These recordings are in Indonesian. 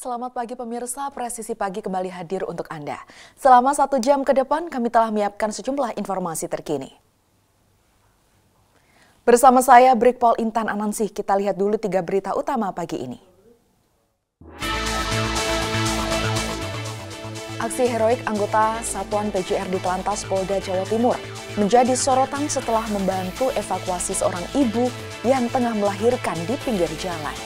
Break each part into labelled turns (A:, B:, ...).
A: Selamat pagi pemirsa, Presisi Pagi kembali hadir untuk Anda. Selama 1 jam ke depan kami telah menyiapkan sejumlah informasi terkini. Bersama saya Brigpol Intan Anansih, kita lihat dulu 3 berita utama pagi ini. Aksi heroik anggota Satuan PJR di Telantas Polda Jawa Timur menjadi sorotan setelah membantu evakuasi seorang ibu yang tengah melahirkan di pinggir jalan.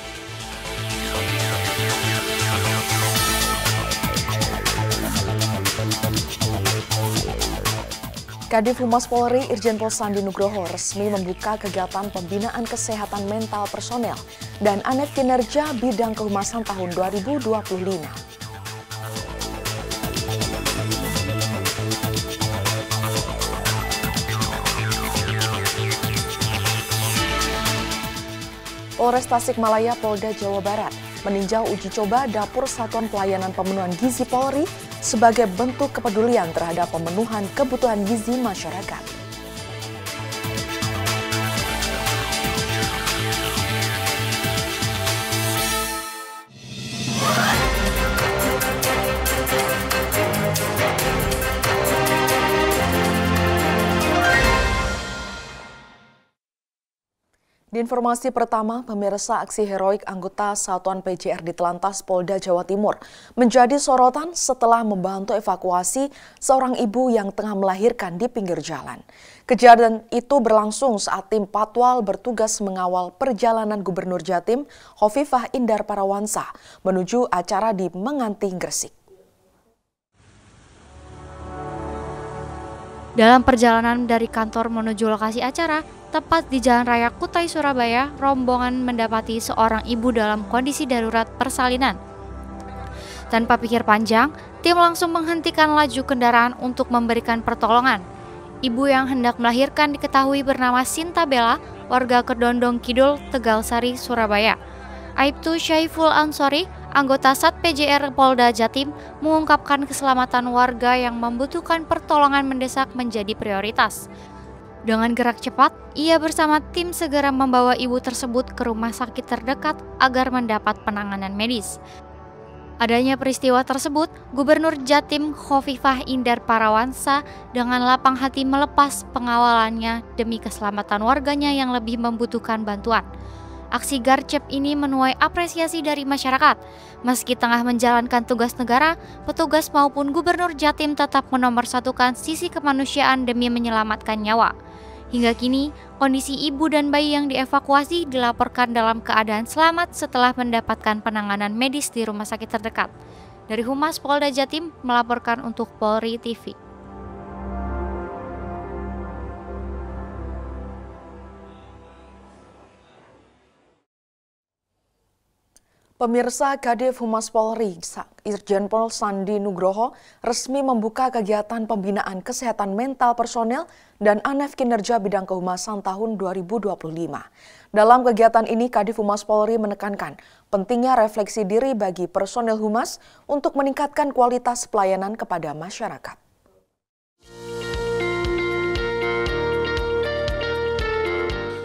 A: Kadif Humas Polri Irjen Pol Sandi Nugroho resmi membuka kegiatan pembinaan kesehatan mental personel dan ANEF Kinerja Bidang Kehumasan tahun 2025. Polres Tasikmalaya Polda Jawa Barat meninjau uji coba dapur Satuan Pelayanan Pemenuhan Gizi Polri sebagai bentuk kepedulian terhadap pemenuhan kebutuhan gizi masyarakat. Di informasi pertama, pemirsa, aksi heroik anggota Satuan PJR di Telantas Polda Jawa Timur menjadi sorotan setelah membantu evakuasi seorang ibu yang tengah melahirkan di pinggir jalan. Kejadian itu berlangsung saat tim Patwal bertugas mengawal perjalanan Gubernur Jatim Hovifah Indar Parawansa menuju acara di Menganti, Gresik.
B: Dalam perjalanan dari kantor menuju lokasi acara, tepat di Jalan Raya Kutai, Surabaya, rombongan mendapati seorang ibu dalam kondisi darurat persalinan. Tanpa pikir panjang, tim langsung menghentikan laju kendaraan untuk memberikan pertolongan. Ibu yang hendak melahirkan diketahui bernama Sinta Bella, warga Kedondong Kidul, Tegalsari, Surabaya. Aibtu Syaiful Ansori, anggota Sat PJR Polda Jatim, mengungkapkan keselamatan warga yang membutuhkan pertolongan mendesak menjadi prioritas. Dengan gerak cepat, ia bersama tim segera membawa ibu tersebut ke rumah sakit terdekat agar mendapat penanganan medis. Adanya peristiwa tersebut, Gubernur Jatim Hovifah Indar Parawansa dengan lapang hati melepas pengawalannya demi keselamatan warganya yang lebih membutuhkan bantuan. Aksi garcep ini menuai apresiasi dari masyarakat. Meski tengah menjalankan tugas negara, petugas maupun Gubernur Jatim tetap menomorsatukan sisi kemanusiaan demi menyelamatkan nyawa. Hingga kini, kondisi ibu dan bayi yang dievakuasi dilaporkan dalam keadaan selamat setelah mendapatkan penanganan medis di rumah sakit terdekat. Dari Humas Polda Jatim melaporkan untuk Polri TV.
A: Pemirsa, Kadif Humas Polri Irjen Pol Sandi Nugroho resmi membuka kegiatan pembinaan kesehatan mental personel dan ANEF Kinerja Bidang Kehumasan tahun 2025. Dalam kegiatan ini, Kadif Humas Polri menekankan pentingnya refleksi diri bagi personel Humas untuk meningkatkan kualitas pelayanan kepada masyarakat.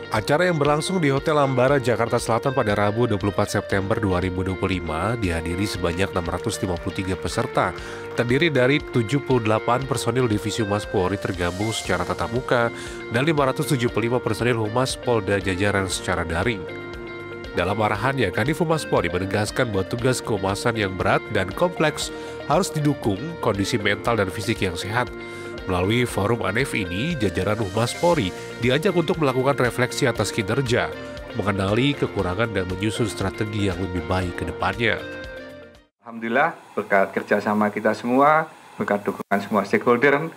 C: Acara yang berlangsung di Hotel Ambara, Jakarta Selatan pada Rabu 24 September 2025 dihadiri sebanyak 653 peserta, terdiri dari 78 personil Divisi Humas Polri tergabung secara tatap muka dan 575 personil Humas Polda jajaran secara daring. Dalam arahannya, Kadif Humas Polri menegaskan bahwa tugas kehumasan yang berat dan kompleks harus didukung kondisi mental dan fisik yang sehat. Melalui forum ANEF ini, jajaran Humas Polri diajak untuk melakukan refleksi atas kinerja, mengenali kekurangan dan menyusun strategi yang lebih baik ke depannya.
D: Alhamdulillah, berkat kerjasama kita semua, berkat dukungan semua stakeholder,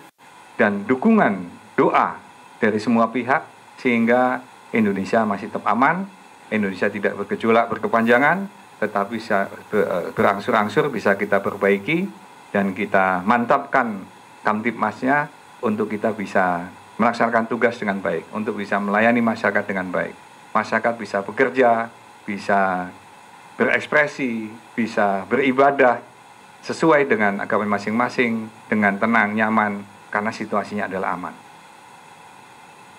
D: dan dukungan doa dari semua pihak, sehingga Indonesia masih tetap aman, Indonesia tidak bergejolak berkepanjangan, tetapi bisa berangsur-angsur bisa kita perbaiki, dan kita mantapkan Kamtibmasnya untuk kita bisa melaksanakan tugas dengan baik, untuk bisa melayani masyarakat dengan baik. Masyarakat bisa bekerja, bisa berekspresi, bisa beribadah sesuai dengan agama masing-masing, dengan tenang, nyaman, karena situasinya adalah aman.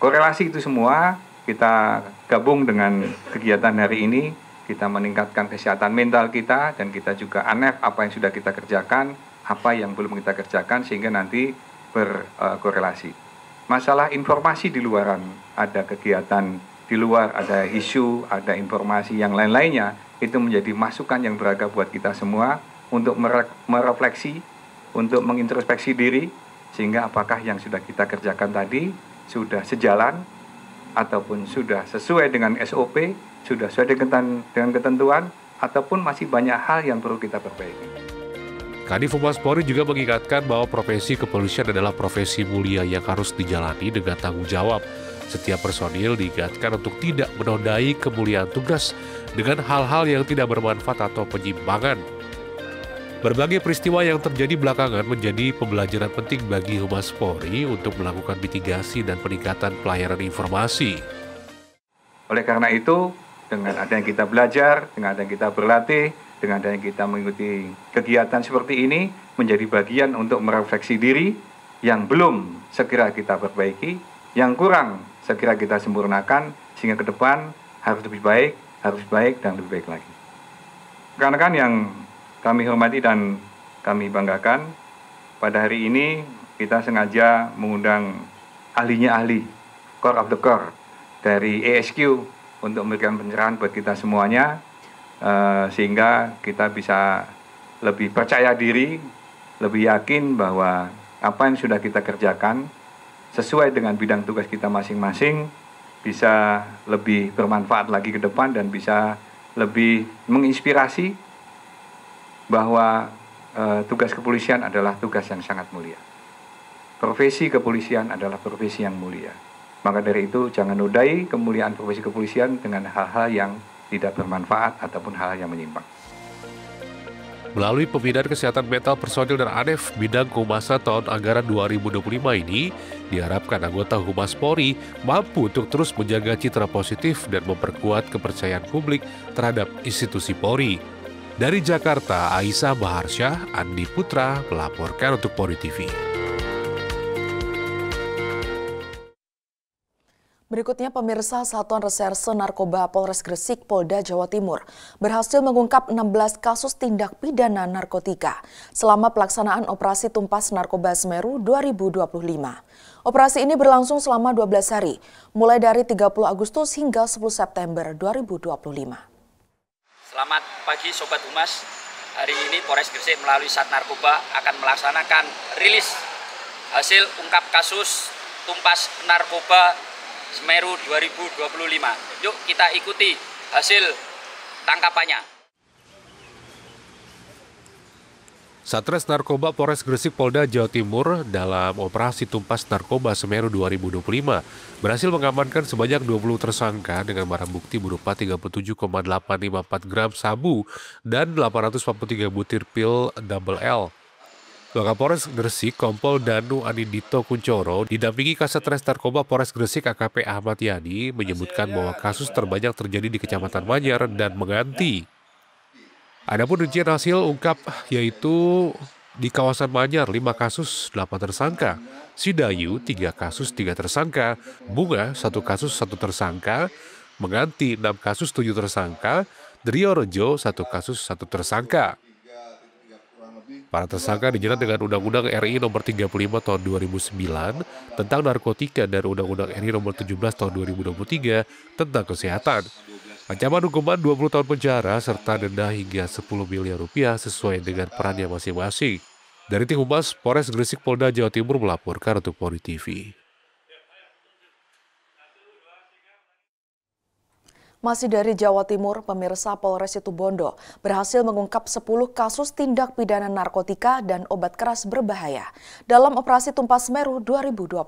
D: Korelasi itu semua kita gabung dengan kegiatan hari ini kita meningkatkan kesehatan mental kita, dan kita juga unleash apa yang sudah kita kerjakan, apa yang belum kita kerjakan, sehingga nanti berkorelasi. Masalah informasi di luaran, ada kegiatan di luar, ada isu, ada informasi yang lain-lainnya, itu menjadi masukan yang berharga buat kita semua untuk merefleksi, untuk mengintrospeksi diri, sehingga apakah yang sudah kita kerjakan tadi sudah sejalan ataupun sudah sesuai dengan SOP, sudah sesuai dengan ketentuan, ataupun masih banyak hal yang perlu kita perbaiki.
C: Kadif Humas Polri juga mengingatkan bahwa profesi kepolisian adalah profesi mulia yang harus dijalani dengan tanggung jawab. Setiap personil diingatkan untuk tidak menodai kemuliaan tugas dengan hal-hal yang tidak bermanfaat atau penyimpangan. Berbagai peristiwa yang terjadi belakangan menjadi pembelajaran penting bagi Humas Polri untuk melakukan mitigasi dan peningkatan pelayanan informasi.
D: Oleh karena itu, dengan adanya kita belajar, dengan adanya kita berlatih, dengan adanya kita mengikuti kegiatan seperti ini, menjadi bagian untuk merefleksi diri yang belum segera kita perbaiki, yang kurang segera kita sempurnakan, sehingga ke depan harus lebih baik, dan lebih baik lagi. Rekan-rekan yang kami hormati dan kami banggakan, pada hari ini kita sengaja mengundang ahlinya ahli, core of the core, dari ASQ untuk memberikan pencerahan buat kita semuanya, sehingga kita bisa lebih percaya diri, lebih yakin bahwa apa yang sudah kita kerjakan sesuai dengan bidang tugas kita masing-masing bisa lebih bermanfaat lagi ke depan dan bisa lebih menginspirasi bahwa tugas kepolisian adalah tugas yang sangat mulia. Profesi kepolisian adalah profesi yang mulia. Maka dari itu jangan nodai kemuliaan profesi kepolisian dengan hal-hal yang tidak bermanfaat ataupun hal-hal yang menyimpang.
C: Melalui pembinaan kesehatan mental personil dan ANEF bidang kehumasan tahun anggaran 2025 ini, diharapkan anggota Humas Polri mampu untuk terus menjaga citra positif dan memperkuat kepercayaan publik terhadap institusi Polri. Dari Jakarta, Aisyah Baharsyah, Andi Putra melaporkan untuk Polri TV.
A: Berikutnya, pemirsa, Satuan Reserse Narkoba Polres Gresik, Polda Jawa Timur berhasil mengungkap 16 kasus tindak pidana narkotika selama pelaksanaan Operasi Tumpas Narkoba Semeru 2025. Operasi ini berlangsung selama 12 hari, mulai dari 30 Agustus hingga 10 September 2025.
E: Selamat pagi Sobat Humas, hari ini Polres Gresik melalui Sat Narkoba akan melaksanakan rilis hasil ungkap kasus Tumpas Narkoba Semeru 2025. Yuk kita ikuti hasil tangkapannya.
C: Satres Narkoba Polres Gresik Polda Jawa Timur dalam Operasi Tumpas Narkoba Semeru 2025 berhasil mengamankan sebanyak 20 tersangka dengan barang bukti berupa 37,854 gram sabu dan 843 butir pil double L. Wakapolres Gresik Kompol Danu Anindito Kuncoro didampingi Kasatres Narkoba Polres Gresik AKP Ahmad Yani menyebutkan bahwa kasus terbanyak terjadi di Kecamatan Manyar dan Menganti. Adapun rincian hasil ungkap yaitu di kawasan Manyar 5 kasus 8 tersangka, Sidayu 3 kasus 3 tersangka, Bunga 1 kasus 1 tersangka, Menganti 6 kasus 7 tersangka, Driorejo 1 kasus 1 tersangka. Para tersangka dijerat dengan Undang-Undang RI Nomor 35 Tahun 2009 tentang narkotika dan Undang-Undang RI Nomor 17 Tahun 2023 tentang kesehatan. Ancaman hukuman 20 tahun penjara serta denda hingga 10 miliar rupiah sesuai dengan perannya masing-masing. Dari tim Humas Polres Gresik Polda Jawa Timur melaporkan untuk Polri TV.
A: Masih dari Jawa Timur, pemirsa, Polres Situbondo berhasil mengungkap 10 kasus tindak pidana narkotika dan obat keras berbahaya dalam Operasi Tumpas Semeru 2025.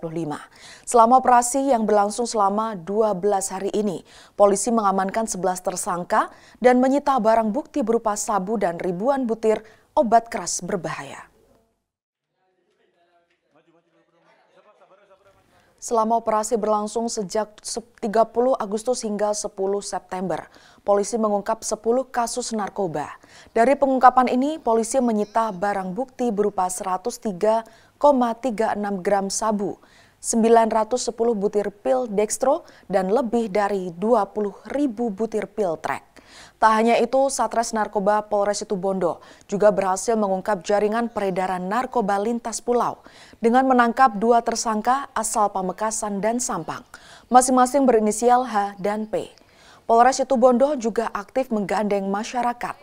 A: Selama operasi yang berlangsung selama 12 hari ini, polisi mengamankan 11 tersangka dan menyita barang bukti berupa sabu dan ribuan butir obat keras berbahaya. Selama operasi berlangsung sejak 30 Agustus hingga 10 September, polisi mengungkap 10 kasus narkoba. Dari pengungkapan ini, polisi menyita barang bukti berupa 103,36 gram sabu, 910 butir pil dextro, dan lebih dari 20.000 butir pil trek. Tak hanya itu, Satres Narkoba Polres Situbondo juga berhasil mengungkap jaringan peredaran narkoba lintas pulau dengan menangkap 2 tersangka asal Pamekasan dan Sampang, masing-masing berinisial H dan P. Polres Situbondo juga aktif menggandeng masyarakat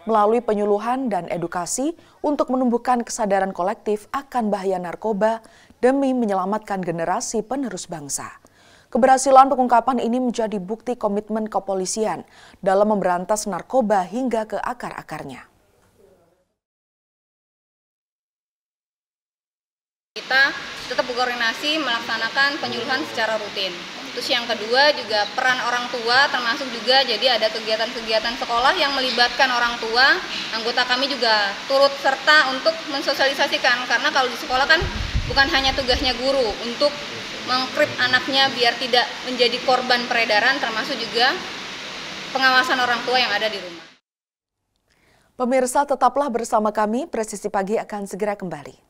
A: melalui penyuluhan dan edukasi untuk menumbuhkan kesadaran kolektif akan bahaya narkoba demi menyelamatkan generasi penerus bangsa. Keberhasilan pengungkapan ini menjadi bukti komitmen kepolisian dalam memberantas narkoba hingga ke akar-akarnya.
F: Kita tetap berkoordinasi melaksanakan penyuluhan secara rutin. Terus yang kedua juga peran orang tua, termasuk juga jadi ada kegiatan-kegiatan sekolah yang melibatkan orang tua. Anggota kami juga turut serta untuk mensosialisasikan, karena kalau di sekolah kan bukan hanya tugasnya guru untuk mengkrip anaknya biar tidak menjadi korban peredaran, termasuk juga pengawasan orang tua yang ada di rumah.
A: Pemirsa, tetaplah bersama kami, Presisi Pagi akan segera kembali.